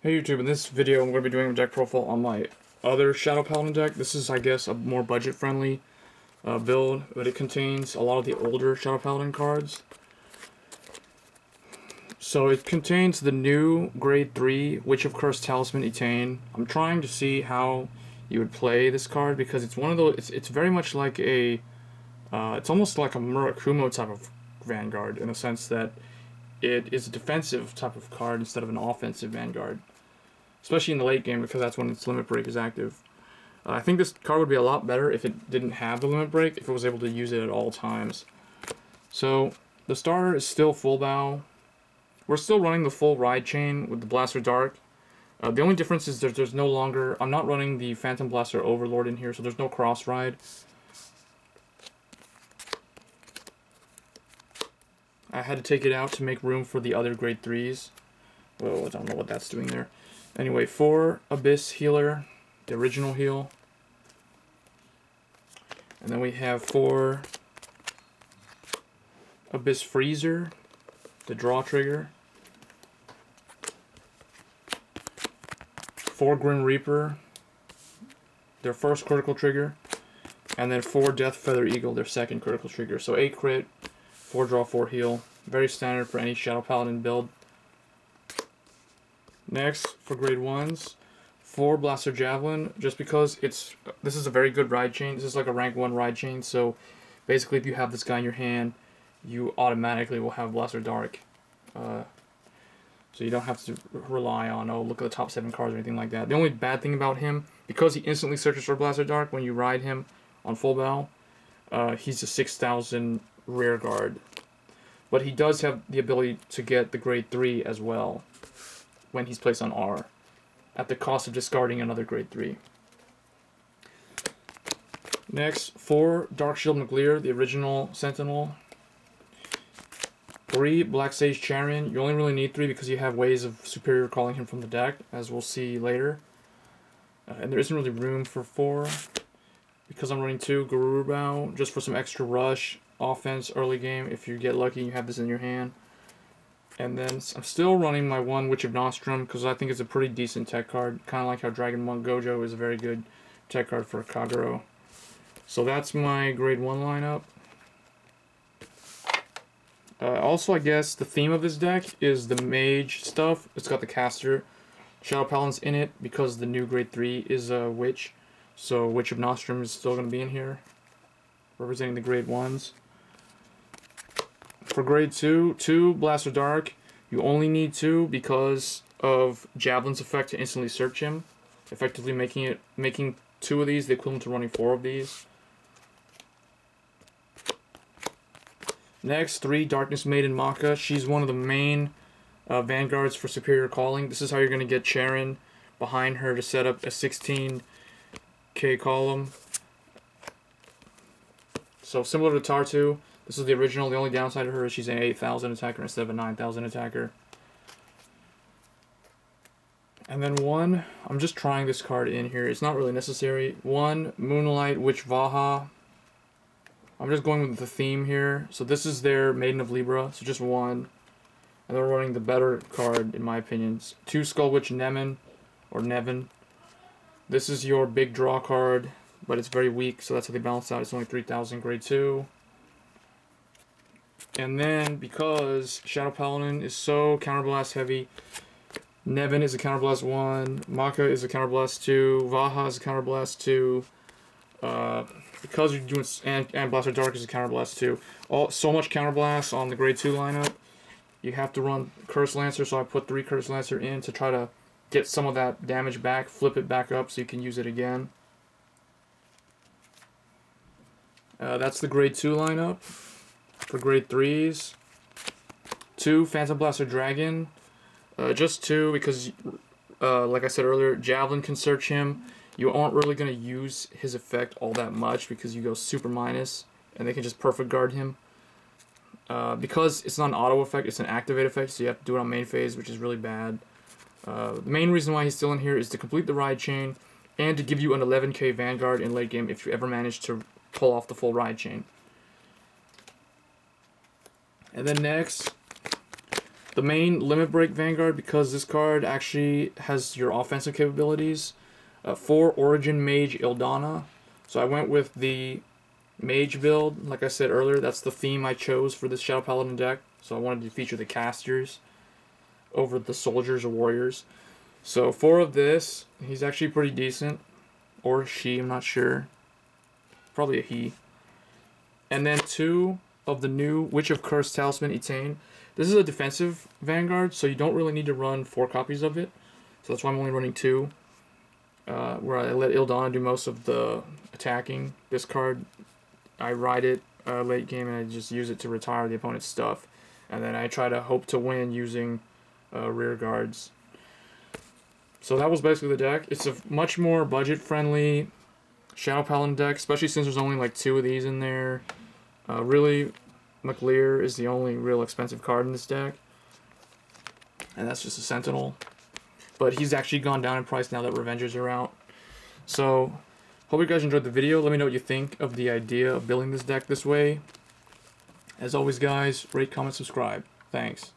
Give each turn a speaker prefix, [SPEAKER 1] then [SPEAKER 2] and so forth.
[SPEAKER 1] Hey YouTube, in this video I'm going to be doing a deck profile on my other Shadow Paladin deck. This is, I guess, a more budget-friendly build, but it contains a lot of the older Shadow Paladin cards. So it contains the new Grade 3 Witch of Curse Talisman Etain. I'm trying to see how you would play this card because it's one of those, it's very much like a, it's almost like a Murakumo type of Vanguard in the sense that it is a defensive type of card instead of an offensive Vanguard. Especially in the late game because that's when its limit break is active. I think this card would be a lot better if it didn't have the limit break, if it was able to use it at all times. So, the starter is still Fullbau. We're still running the full ride chain with the Blaster Dark. The only difference is there's no longer, I'm not running the Phantom Blaster Overlord in here, so there's no cross ride. I had to take it out to make room for the other grade 3s. Whoa, I don't know what that's doing there. Anyway, 4 Abyss Healer, the original heal. And then we have 4 Abyss Freezer, the draw trigger. 4 Grim Reaper, their first critical trigger. And then 4 Death Feather Eagle, their second critical trigger. So 8 crit, 4 draw, 4 heal. Very standard for any Shadow Paladin build. Next, for grade 1s, 4 Blaster Javelin, just because this is a very good ride chain. This is like a rank 1 ride chain, so basically if you have this guy in your hand, you automatically will have Blaster Dark. So you don't have to rely on, oh, look at the top 7 cards or anything like that. The only bad thing about him, because he instantly searches for Blaster Dark when you ride him on Fullbau, he's a 6,000 rear guard. But he does have the ability to get the grade 3 as well when he's placed on R, at the cost of discarding another grade 3. Next, 4 Dark Shield McLear, the original Sentinel. 3 Black Sage Charon. You only really need 3 because you have ways of superior calling him from the deck, as we'll see later. And there isn't really room for 4, because I'm running 2 Gururubau, just for some extra rush, offense, early game. If you get lucky, you have this in your hand. And then I'm still running my 1 Witch of Nostrum because I think it's a pretty decent tech card. Kind of like how Dragon Monk Gojo is a very good tech card for Kagero. So that's my grade 1 lineup. Also, I guess the theme of this deck is the Mage stuff. It's got the caster Shadow Paladins in it because the new grade 3 is a Witch. So Witch of Nostrum is still going to be in here, representing the grade 1s. For grade 2, 2 Blaster Dark. You only need 2 because of Javelin's effect to instantly search him, effectively making 2 of these the equivalent to running 4 of these. Next, 3 Darkness Maiden Macha. She's one of the main vanguards for superior calling. This is how you're going to get Charon behind her to set up a 16k column. So similar to Tartu. This is the original. The only downside to her is she's an 8,000 attacker instead of a 9,000 attacker. And then 1, I'm just trying this card in here. It's not really necessary. 1 Moonlight Witch Vaha. I'm just going with the theme here. So this is their Maiden of Libra. So just 1. And they're running the better card, in my opinion. 2 Skull Witch Nemain, or Nevin. This is your big draw card, but it's very weak, so that's how they balance out. It's only 3,000 grade 2. And then, because Shadow Paladin is so counterblast heavy, Nevin is a counterblast 1, Macha is a counterblast 2, Vaha is a counterblast 2, because you're doing, and Blaster Dark is a counterblast 2. So much counterblast on the grade 2 lineup, you have to run Curse Lancer, so I put 3 Curse Lancer in to try to get some of that damage back, flip it back up so you can use it again. That's the grade 2 lineup. For grade 3s, 2 Phantom Blaster Dragon, just 2 because, like I said earlier, Javelin can search him. You aren't really going to use his effect all that much because you go super minus, and they can just perfect guard him. Because it's not an auto effect, it's an activate effect, so you have to do it on main phase, which is really bad. The main reason why he's still in here is to complete the ride chain, and to give you an 11k Vanguard in late game if you ever manage to pull off the full ride chain. And then next, the main Limit Break Vanguard, because this card actually has your offensive capabilities. 4 Origin Mage Ildona. So I went with the Mage build. Like I said earlier, that's the theme I chose for this Shadow Paladin deck. So I wanted to feature the casters over the soldiers or warriors. So 4 of this. He's actually pretty decent. Or she, I'm not sure. Probably a he. And then 2 of the new Witch of Curse Talisman Etain. This is a defensive Vanguard, so you don't really need to run 4 copies of it. So that's why I'm only running 2. Where I let Ildona do most of the attacking. This card, I ride it late game and I just use it to retire the opponent's stuff. And then I try to hope to win using rear guards. So that was basically the deck. It's a much more budget-friendly Shadow Paladin deck, especially since there's only like 2 of these in there. Really, McLear is the only real expensive card in this deck. And that's just a Sentinel. But he's actually gone down in price now that Revengers are out. So, hope you guys enjoyed the video. Let me know what you think of the idea of building this deck this way. As always, guys, rate, comment, subscribe. Thanks.